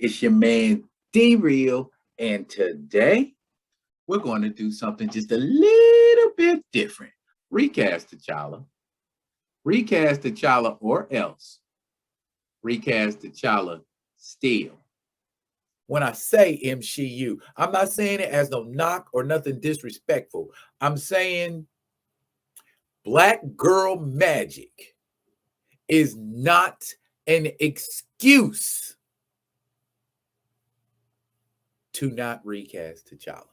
It's your man D Real, and today we're going to do something just a little bit different. Recast T'Challa, recast T'Challa, or else recast T'Challa still. When I say MCU, I'm not saying it as no knock or nothing disrespectful. I'm saying Black girl magic is not an excuse to not recast T'Challa.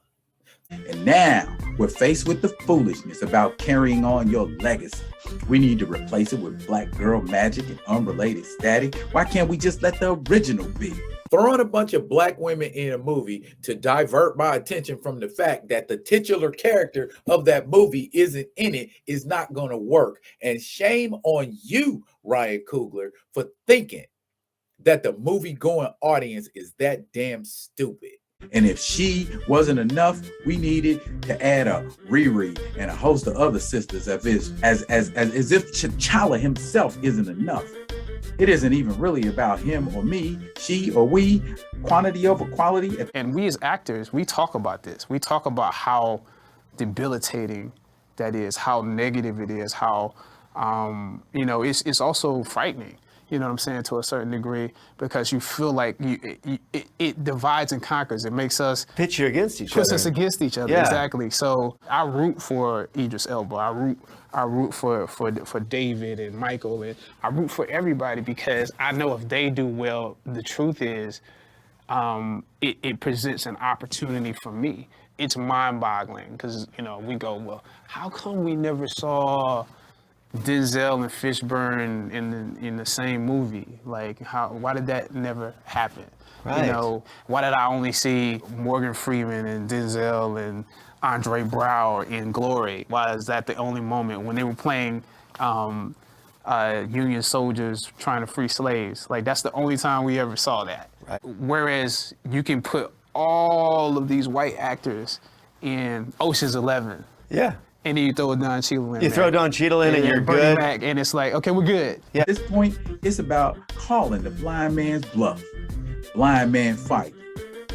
And now we're faced with the foolishness about carrying on your legacy. We need to replace it with Black girl magic and unrelated static. Why can't we just let the original be? Throwing a bunch of Black women in a movie to divert my attention from the fact that the titular character of that movie isn't in it is not going to work. And shame on you, Ryan Coogler, for thinking that the movie-going audience is that damn stupid. And if she wasn't enough, we needed to add a Riri and a host of other sisters as if T'Challa himself isn't enough. It isn't even really about him or me, she or we, quantity over quality. And we as actors, we talk about this. We talk about how debilitating that is, how negative it is, how, it's also frightening. You know what I'm saying, to a certain degree, because you feel like it divides and conquers. It makes us pit you against each other. Puts us against each other, yeah. Exactly. So I root for Idris Elba. I root for David and Michael, and I root for everybody because I know if they do well, the truth is, it presents an opportunity for me. It's mind-boggling because we go, well, how come we never saw Denzel and Fishburne in the same movie? Like, why did that never happen? Right. Why did I only see Morgan Freeman and Denzel and Andre Braugher in Glory? Why is that the only moment when they were playing Union soldiers trying to free slaves? Like, that's the only time we ever saw that. Right. Whereas you can put all of these white actors in Ocean's 11. Yeah. And then you throw Don Cheadle in. You throw Don Cheadle in and you're good. Mac, and it's like, okay, we're good. Yeah. At this point, it's about calling the blind man's bluff. Blind man fight.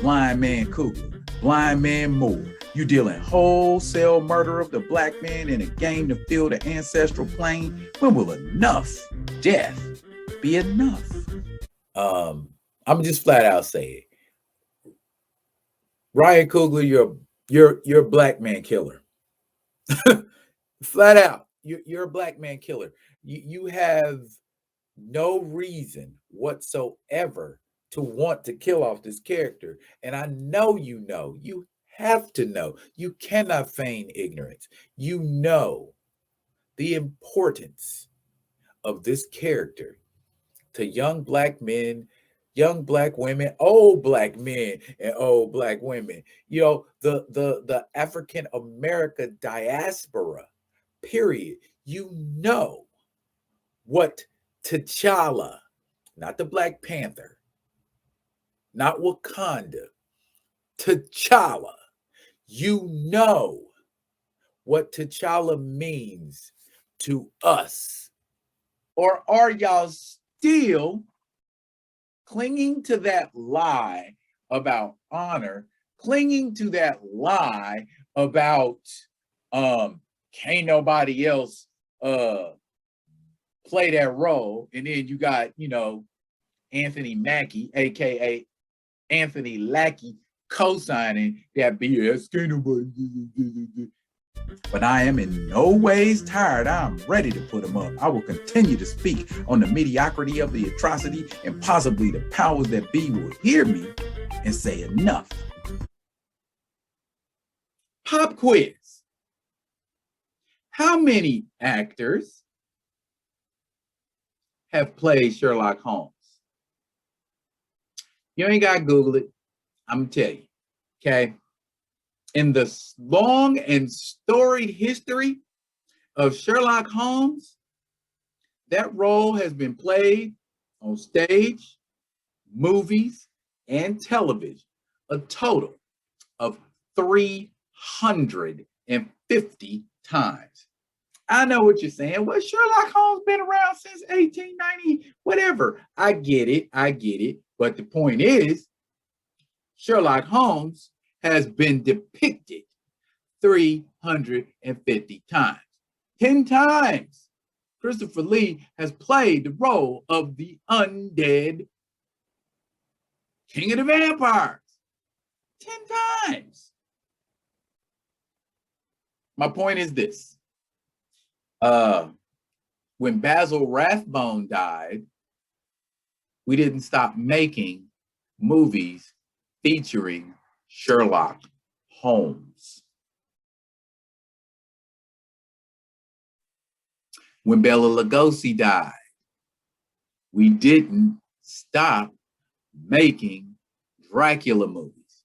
Blind man Cougar. Blind man Moore. You dealing wholesale murder of the Black man in a game to fill the ancestral plane. When will enough death be enough? I'm just flat out saying, Ryan Coogler, you're a Black man killer. Flat out, you're a Black man killer. You have no reason whatsoever to want to kill off this character. And I know you have to know. You cannot feign ignorance. You know the importance of this character to young Black men, young Black women, old Black men, and old Black women. The African America diaspora, period. You know what T'Challa, not the Black Panther, not Wakanda, T'Challa. You know what T'Challa means to us. Or are y'all still clinging to that lie about honor, clinging to that lie about can't nobody else play that role? And then you got, Anthony Mackie, aka Anthony Lackey, co-signing that BS. Can't nobody. But I am in no ways tired. I'm ready to put them up. I will continue to speak on the mediocrity of the atrocity, and possibly the powers that be will hear me and say enough. Pop quiz. How many actors have played Sherlock Holmes? You ain't got to Google it. I'm going to tell you. Okay. In the long and storied history of Sherlock Holmes, that role has been played on stage, movies, and television, a total of 350 times. I know what you're saying. Well, Sherlock Holmes been around since 1890, whatever. I get it. But the point is, Sherlock Holmes has been depicted 350 times. 10 times, Christopher Lee has played the role of the undead King of the Vampires. 10 times. My point is this. When Basil Rathbone died, we didn't stop making movies featuring Sherlock Holmes. When Bela Lugosi died, we didn't stop making Dracula movies.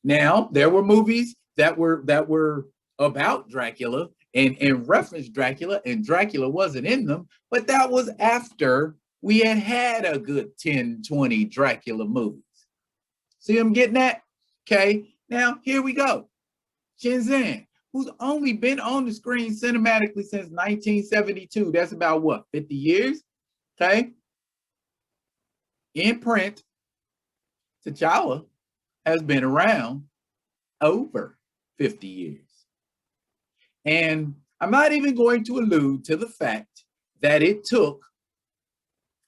Now, there were movies that were about Dracula and referenced Dracula, and Dracula wasn't in them, but that was after we had a good 10, 20 Dracula movies. See what I'm getting at? Okay, now here we go. Shenzhen, who's only been on the screen cinematically since 1972. That's about what, 50 years? Okay. In print, T'Challa has been around over 50 years. And I'm not even going to allude to the fact that it took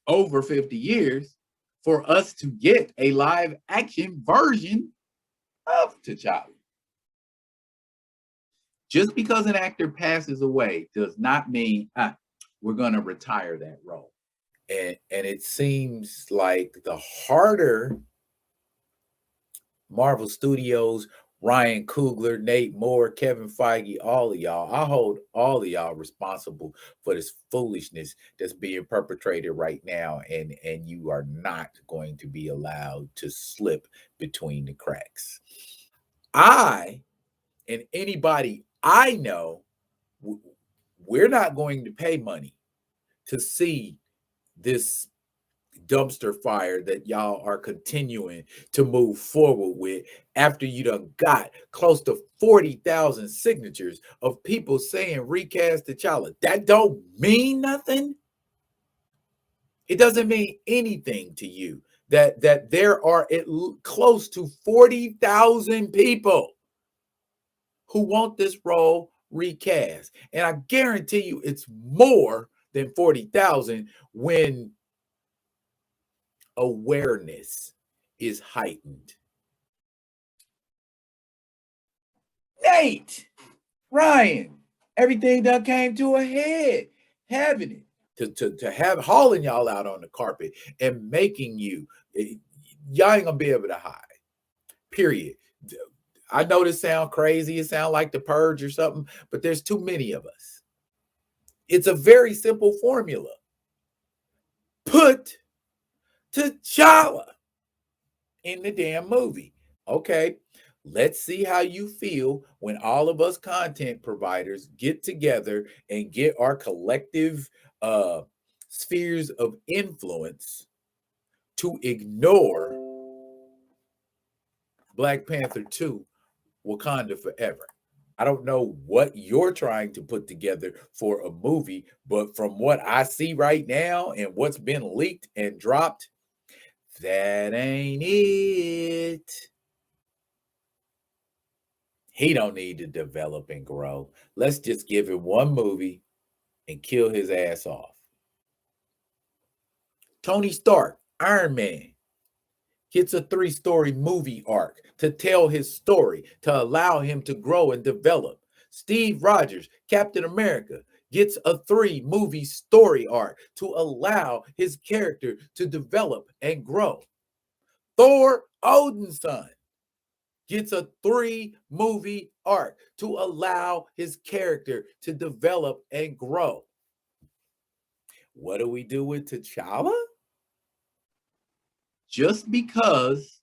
over 50 years for us to get a live action version of T'Challa. Just because an actor passes away does not mean we're going to retire that role. And it seems like the harder Marvel Studios, Ryan Coogler, Nate Moore, Kevin Feige, all of y'all, I hold all of y'all responsible for this foolishness that's being perpetrated right now, and you are not going to be allowed to slip between the cracks. I and anybody I know, we're not going to pay money to see this dumpster fire that y'all are continuing to move forward with after you done got close to 40,000 signatures of people saying recast T'Challa. That don't mean nothing. It doesn't mean anything to you that there are close to 40,000 people who want this role recast. And I guarantee you it's more than 40,000 when awareness is heightened. Nate, Ryan, everything that came to a head, having it. To have hauling y'all out on the carpet and making y'all ain't gonna be able to hide. Period. I know this sound crazy. It sound like the purge or something, but there's too many of us. It's a very simple formula. Put T'Challa in the damn movie. Okay, let's see how you feel when all of us content providers get together and get our collective spheres of influence to ignore Black Panther 2, Wakanda Forever. I don't know what you're trying to put together for a movie, but from what I see right now and what's been leaked and dropped, that ain't it. He don't need to develop and grow. Let's just give him one movie and kill his ass off. Tony Stark, Iron Man, gets a 3-story movie arc to tell his story, to allow him to grow and develop. Steve Rogers, Captain America, gets a 3-movie story arc to allow his character to develop and grow. Thor, Odin's son, gets a 3-movie arc to allow his character to develop and grow. What do we do with T'Challa? Just because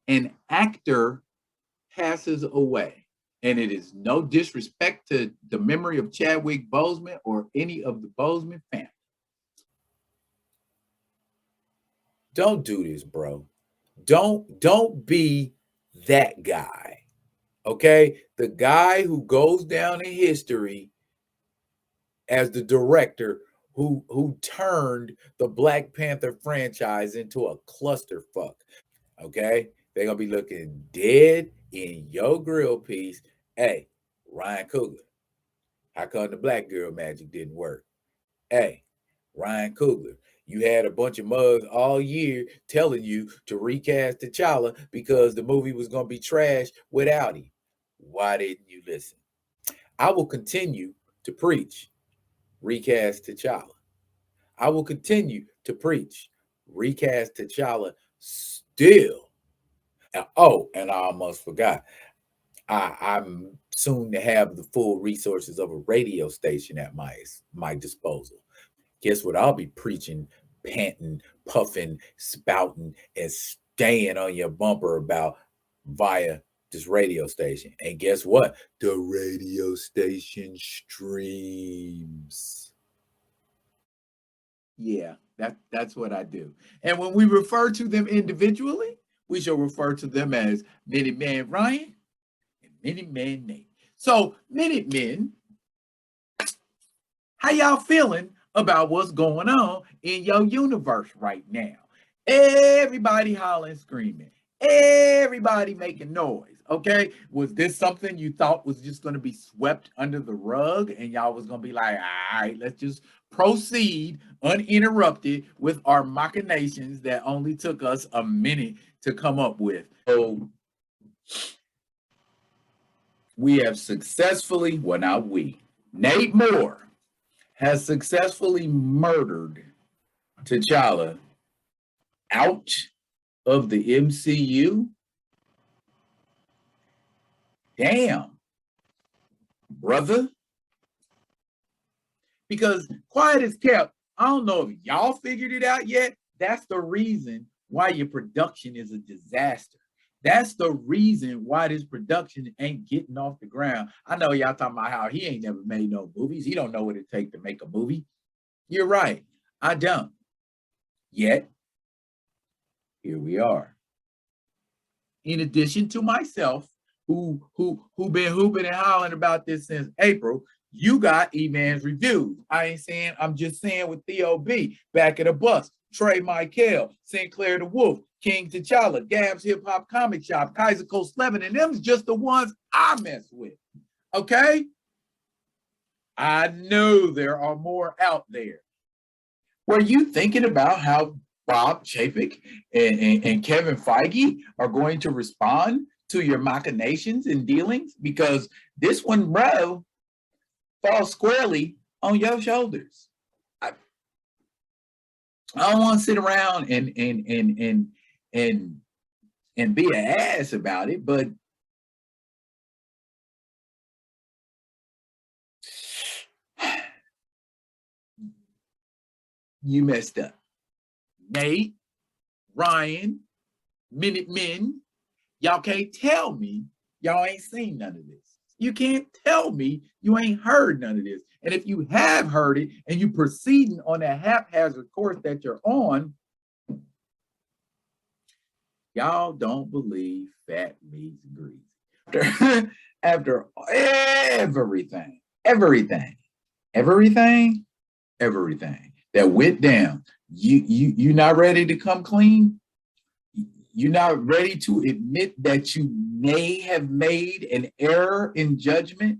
an actor passes away, and it is no disrespect to the memory of Chadwick Boseman or any of the Boseman family. Don't do this, bro. Don't be that guy. Okay? The guy who goes down in history as the director who turned the Black Panther franchise into a clusterfuck. Okay, they're gonna be looking dead in your grill piece. Hey, Ryan Coogler, how come the black girl magic didn't work? Hey, Ryan Coogler, you had a bunch of mugs all year telling you to recast T'Challa because the movie was gonna be trash without him. Why didn't you listen? I will continue to preach recast T'Challa. I will continue to preach recast T'Challa still. Oh, and I almost forgot. I'm soon to have the full resources of a radio station at my disposal. Guess what? I'll be preaching, panting, puffing, spouting, and staying on your bumper about via this radio station. And guess what? The radio station streams. Yeah, that's what I do. And when we refer to them individually, we shall refer to them as Minute Man Ryan and Minute Man Nate. So, Minute Men, how y'all feeling about what's going on in your universe right now? Everybody hollering, screaming. Everybody making noise. Okay, was this something you thought was just going to be swept under the rug and y'all was going to be like, all right, let's just proceed uninterrupted with our machinations that only took us a minute to come up with? So we have successfully, well, not we, Nate Moore has successfully murdered T'Challa out of the MCU. Damn, brother. Because quiet as kept, I don't know if y'all figured it out yet. That's the reason why your production is a disaster. That's the reason why this production ain't getting off the ground. I know y'all talking about how he ain't never made no movies. He don't know what it takes to make a movie. You're right. I don't. Yet, here we are. In addition to myself, who been hooping and hollering about this since April, you got E-Man's reviews. I ain't saying, I'm just saying with Theo B, Back of the Bus, Trey Michael, Sinclair the Wolf, King T'Challa, Gab's Hip Hop Comic Shop, Kaiser Cole Slevin, and them's just the ones I mess with. Okay? I know there are more out there. Were you thinking about how Bob Chapek and Kevin Feige are going to respond to your machinations and dealings? Because this one, bro, falls squarely on your shoulders. I don't want to sit around and be an ass about it, but you messed up. Nate, Ryan, Minute Men, y'all can't tell me y'all ain't seen none of this. You can't tell me you ain't heard none of this. And if you have heard it and you proceeding on that haphazard course that you're on, y'all don't believe fat meats greasy. After everything that went down, you not ready to come clean? You're not ready to admit that you may have made an error in judgment?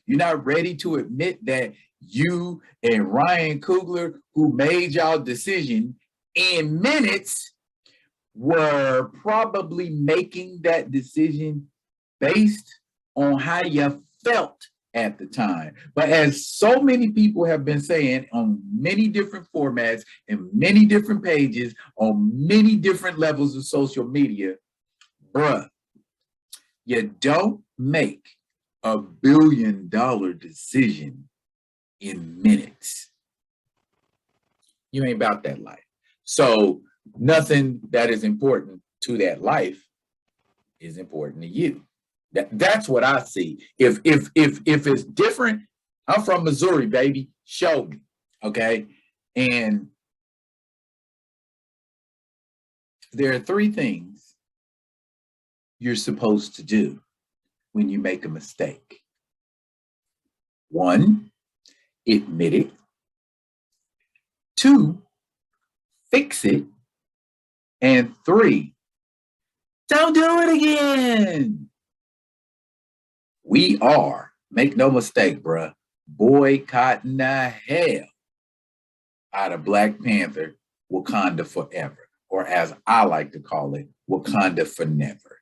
You're not ready to admit that you and Ryan Coogler, who made y'all decision in minutes, were probably making that decision based on how you felt at the time. But as so many people have been saying on many different formats and many different pages on many different levels of social media, bruh, you don't make $1 billion decision in minutes. You ain't about that life. So nothing that is important to that life is important to you. That's what I see. If it's different, I'm from Missouri, baby. Show me. Okay. And there are 3 things you're supposed to do when you make a mistake. 1, admit it. 2, fix it. And 3, don't do it again. We are, make no mistake, bruh, boycotting the hell out of Black Panther, Wakanda Forever, or as I like to call it, Wakanda for Never.